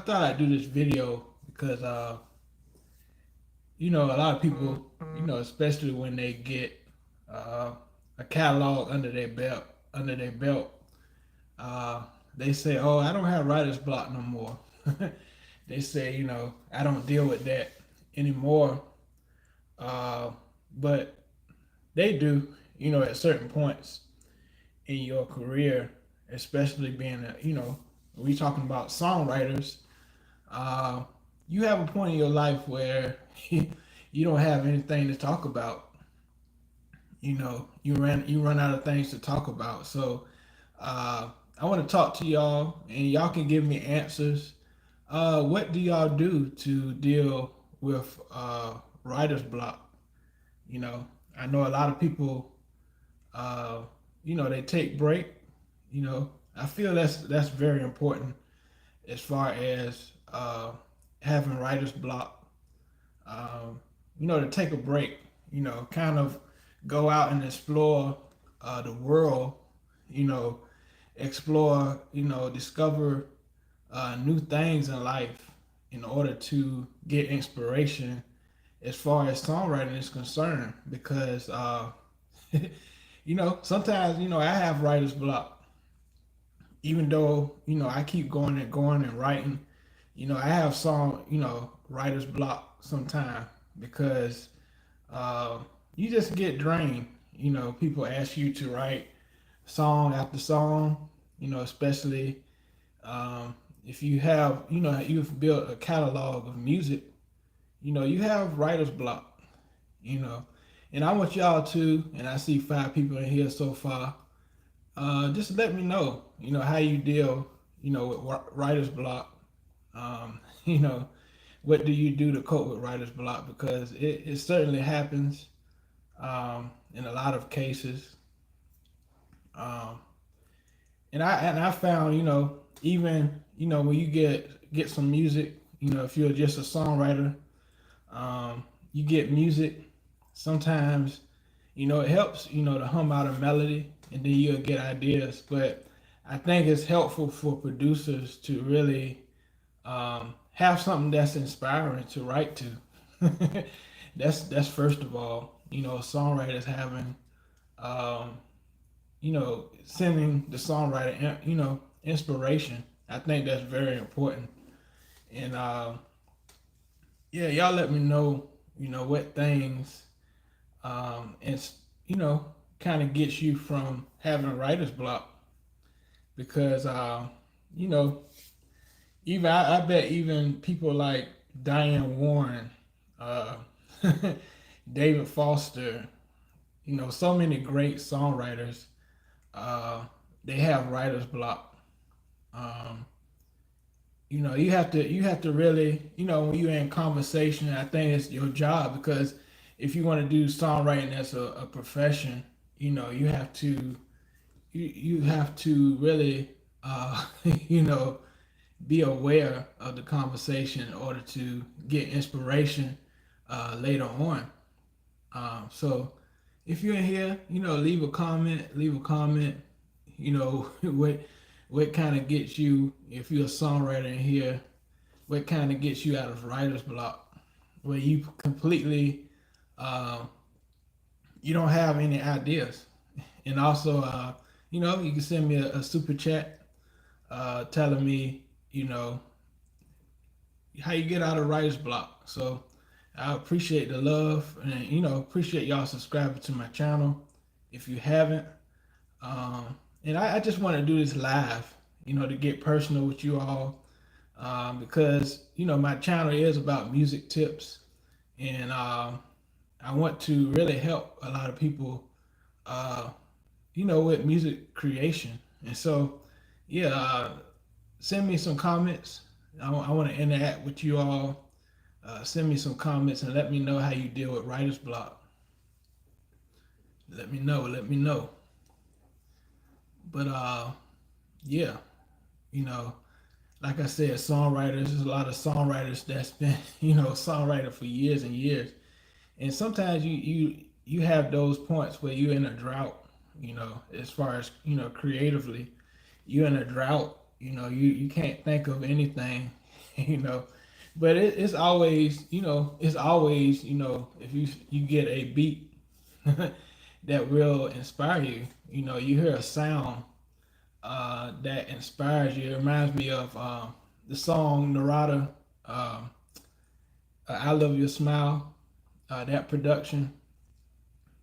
thought I'd do this video because a lot of people, especially when they get uh, a catalog under their belt, uh, they say, "Oh, I don't have writer's block no more." They say, I don't deal with that anymore. Uh, but they do, at certain points in your career, especially being we talking about songwriters. Uh, you have a point in your life where you don't have anything to talk about. You run out of things to talk about. So I want to talk to y'all, and y'all can give me answers. What do y'all do to deal with writer's block? I know a lot of people. Uh, they take break. I feel that's very important as far as having writer's block. To take a break. Kind of go out and explore the world. You know, explore. Discover new things in life in order to get inspiration as far as songwriting is concerned. Because sometimes I have writer's block, even though I keep going and writing. I have writer's block sometimes because uh, you just get drained. People ask you to write song after song. Especially if you have you've built a catalog of music. You have writer's block. You know, and I want y'all to, and I see 5 people in here so far. Just let me know. How you deal. With writer's block. Um, you know, what do you do to cope with writer's block? Because it certainly happens in a lot of cases. Um, and I found even when you get some music, if you're just a songwriter, you get music. Sometimes it helps to hum out a melody, and then you'll get ideas. But I think it's helpful for producers to really have something that's inspiring to write to. That's first of all. Songwriters having um, sending the songwriter inspiration. I think that's very important. And yeah, y'all let me know what things and kind of gets you from having a writer's block. Because you know even I bet even people like Diane Warren, uh, David Foster, so many great songwriters, uh, they have writer's block. Um, you have to really, when you're in conversation, I think it's your job. Because if you want to do songwriting as a profession, you have to really you know be aware of the conversation in order to get inspiration later on. So if you're in here, leave a comment. Leave a comment. What kind of gets you, if you're a songwriter in here, what kind of gets you out of writer's block, where you completely uh, you don't have any ideas. And also, you can send me a super chat telling me, how you get out of writer's block. So I appreciate the love, and appreciate y'all subscribing to my channel if you haven't. And I just want to do this live, to get personal with you all, because my channel is about music tips, and I want to really help a lot of people, uh, with music creation. And so, yeah, send me some comments. I want to interact with you all. Send me some comments and let me know how you deal with writer's block. Let me know. Let me know. But yeah, you know, like I said, songwriters. There's a lot of songwriters that's been songwriter for years and years. And sometimes you have those points where you're in a drought. As far as creatively, you're in a drought. You can't think of anything. you know. But it's always, it's always, if you get a beat that will inspire you, you hear a sound that inspires you. It reminds me of the song Narada, uh, "I Love Your Smile." That production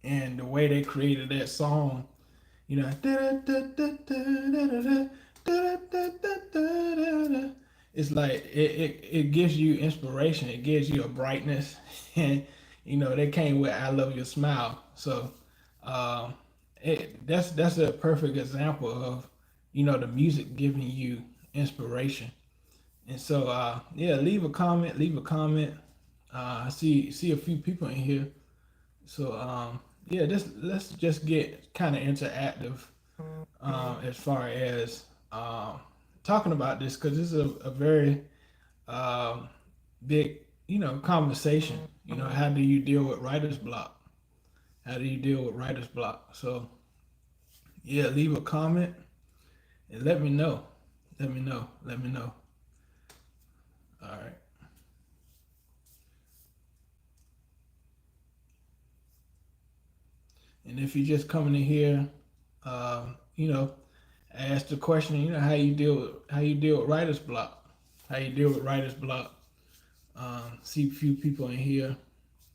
and the way they created that song, you know, it's like it gives you inspiration. It gives you a brightness, and they came with "I Love Your Smile." So um, that's a perfect example of the music giving you inspiration. And so yeah, leave a comment. Leave a comment. I see a few people in here. So yeah, let's just get kind of interactive as far as talking about this because this is a very um, big conversation. How do you deal with writer's block? How do you deal with writer's block? So yeah, leave a comment and let me know. Let me know. Let me know. All right. And if you're just coming in here, you know, ask the question, how you deal with writer's block, how you deal with writer's block. See a few people in here,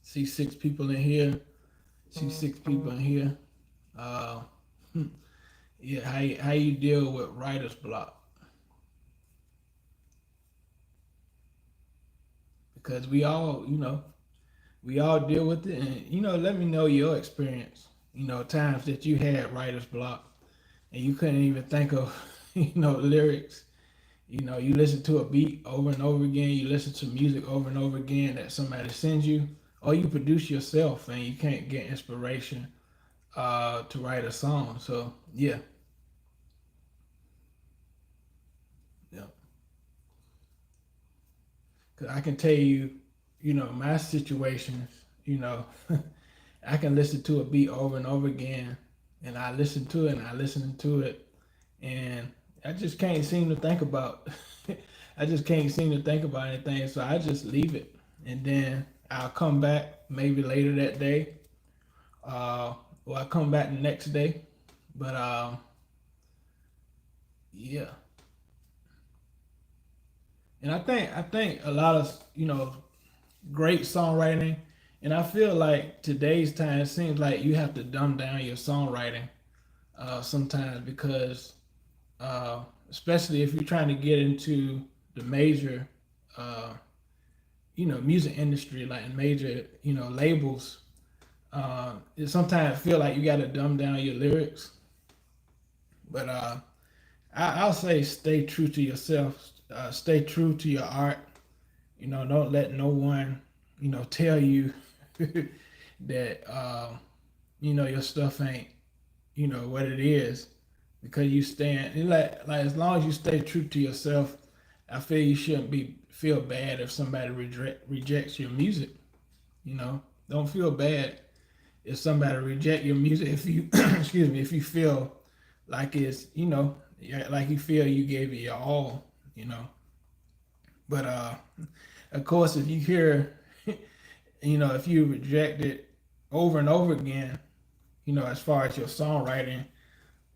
see six people in here, see six people in here. Uh, yeah, how you deal with writer's block because we all deal with it, and let me know your experience. Times that you had writer's block and you couldn't even think of lyrics. You listen to a beat over and over again. You listen to music over and over again that somebody sends you, or you produce yourself and you can't get inspiration to write a song. So yeah, yeah. Cause I can tell you, my situations. I can listen to a beat over and over again, and I listen to it and I listen to it, and I just can't seem to think about. I just can't seem to think about anything, so I just leave it, and then I'll come back maybe later that day, or I come back the next day. But yeah, and I think a lot of great songwriting, and I feel like today's time it seems like you have to dumb down your songwriting sometimes because especially if you're trying to get into the major, uh, music industry, like major, labels. It sometimes feel like you got to dumb down your lyrics, but I'll say stay true to yourself, stay true to your art. Don't let no one, tell you that your stuff ain't, what it is because you stand like as long as you stay true to yourself, I feel you shouldn't be feel bad if somebody rejects your music. Don't feel bad if somebody reject your music if you excuse me if you feel like it's yeah, like you feel you gave it your all. But of course if you hear if you reject it over and over again, as far as your songwriting,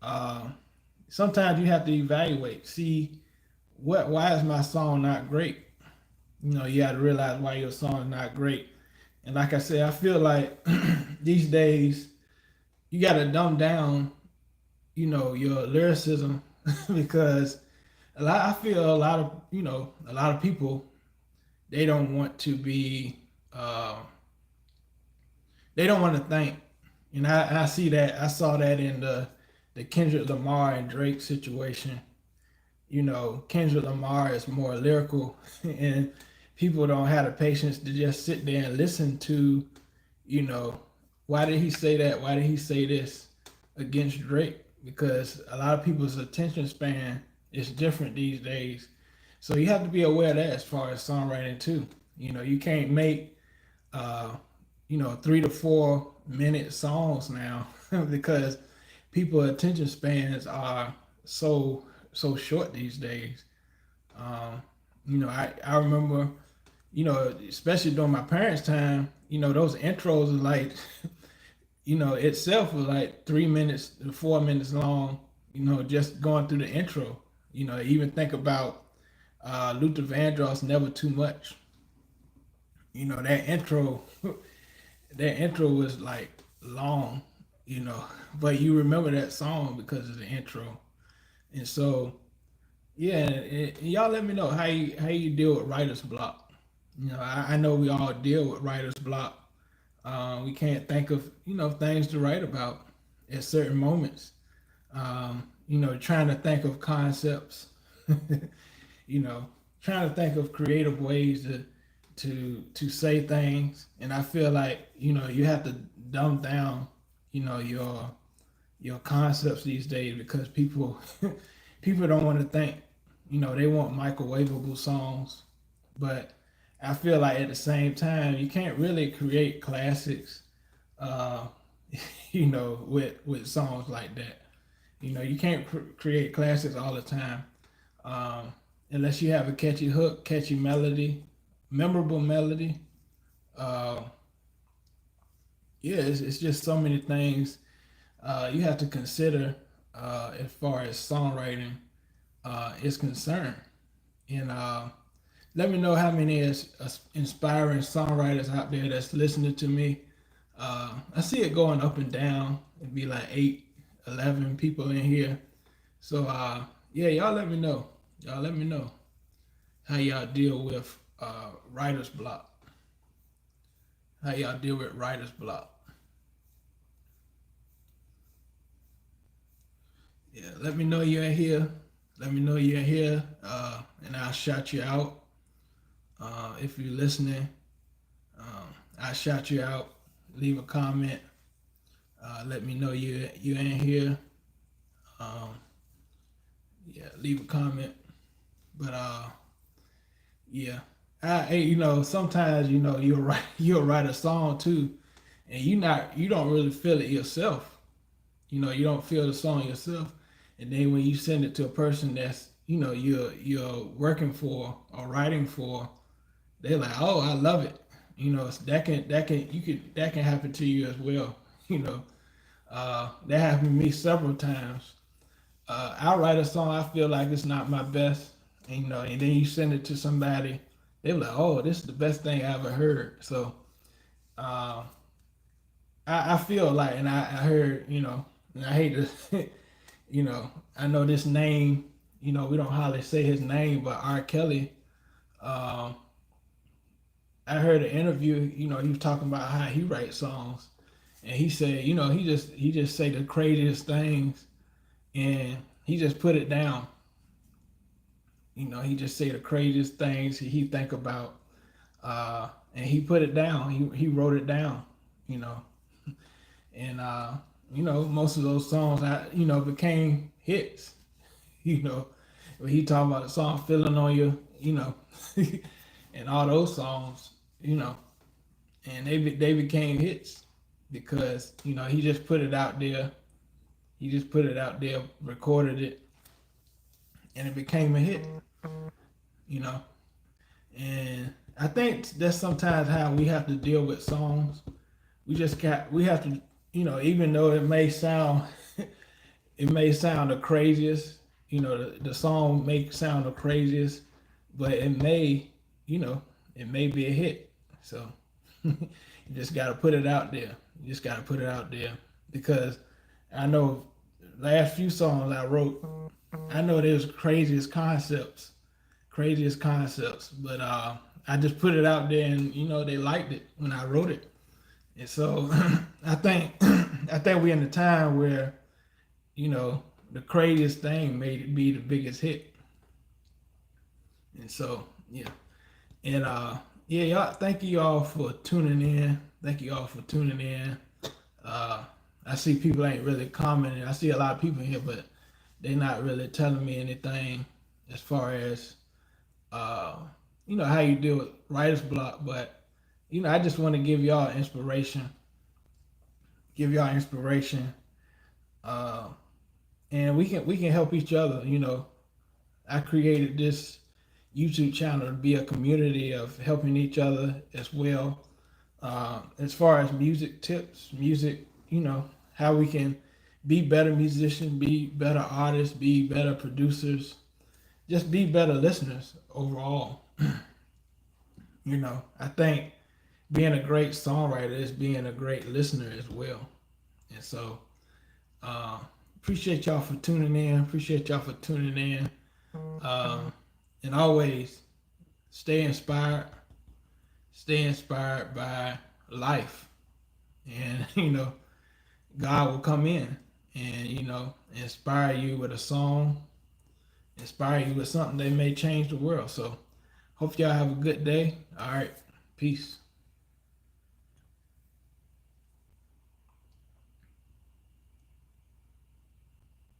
uh, sometimes you have to evaluate, see why is my song not great. You got to realize why your song is not great. And like I said, I feel like these days you got to dumb down, your lyricism because I feel a lot of people they don't want to be uh, they don't want to think, and I see that I saw that in the Kendrick Lamar and Drake situation. Kendrick Lamar is more lyrical, and people don't have the patience to just sit there and listen to, you know, why did he say that? Why did he say this against Drake? Because a lot of people's attention span is different these days. So you have to be aware of that as far as songwriting too. You can't make, uh, 3 to 4 minute songs now because people attention spans are so short these days. Um, I remember, especially during my parents' time, those intros are like, itself was like 3 minutes to 4 minutes long, just going through the intro. Even think about Luther Vandross, Never Too Much. That intro, that intro was like long, you know, but you remember that song because of the intro. And so, yeah, y'all let me know how you deal with writer's block. I know we all deal with writer's block. We can't think of things to write about at certain moments. Trying to think of concepts. you know, Trying to think of creative ways to say things. And I feel like you have to dumb down your concepts these days because people people don't want to think. They want microwavable songs, but I feel like at the same time you can't really create classics, uh, with songs like that. You can't create classics all the time, um, unless you have a catchy hook, catchy melody, memorable melody. Uh, yeah, it's just so many things you have to consider as far as songwriting is concerned. And let me know how many inspiring songwriters out there that's listening to me. I see it going up and down. It'd be like 8, 11 people in here. So yeah, y'all let me know. Y'all let me know how y'all deal with writer's block. How y'all deal with writer's block. Yeah, let me know you're in here. Let me know you're in here, and I'll shout you out. If you're listening, I'll shout you out. Leave a comment. Let me know you're in here. Um, yeah, leave a comment. But yeah, sometimes you'll write a song too, and you don't really feel it yourself. You don't feel the song yourself, and then when you send it to a person that's you're working for or writing for, they're like, oh, I love it. That can happen to you as well. That happened to me several times. I write a song, I feel like it's not my best, and then you send it to somebody, they're like, oh, this is the best thing I ever heard. So uh, I feel like, and I heard, and I hate to, I know this name, we don't hardly say his name, but R. Kelly. Um, I heard an interview, he was talking about how he writes songs, and he said, he just say the craziest things, and he just put it down. He just say the craziest things he think about, and he put it down. He wrote it down, you know, and most of those songs, became hits. You know, when he talking about the song "Feeling on You," and all those songs, and they became hits because he just put it out there. He just put it out there, recorded it, and it became a hit. You know, and I think that's sometimes how we have to deal with songs. We have to, even though it may sound it may sound the craziest, the song may sound the craziest, but you know, it may be a hit. So you just got to put it out there. You just got to put it out there because I know last few songs I wrote, I know there's craziest concepts, but I just put it out there and they liked it when I wrote it. And so I think I think we're in a time where the craziest thing made it be the biggest hit. And so yeah, and yeah, y'all. Thank you all for tuning in. Thank you all for tuning in. Uh, I see people ain't really commenting. I see a lot of people here, but they're not really telling me anything as far as uh, how you deal with writer's block. But I just want to give y'all inspiration, uh, and we can help each other. I created this, YouTube channel to be a community of helping each other as well. As far as music tips, music, how we can be better musicians, be better artists, be better producers, just be better listeners overall. I think being a great songwriter is being a great listener as well. And so, uh, appreciate y'all for tuning in. Appreciate y'all for tuning in. And always stay inspired. Stay inspired by life. And, God will come in and, inspire you with a song, inspire you with something that may change the world. So, hope y'all have a good day. All right. Peace.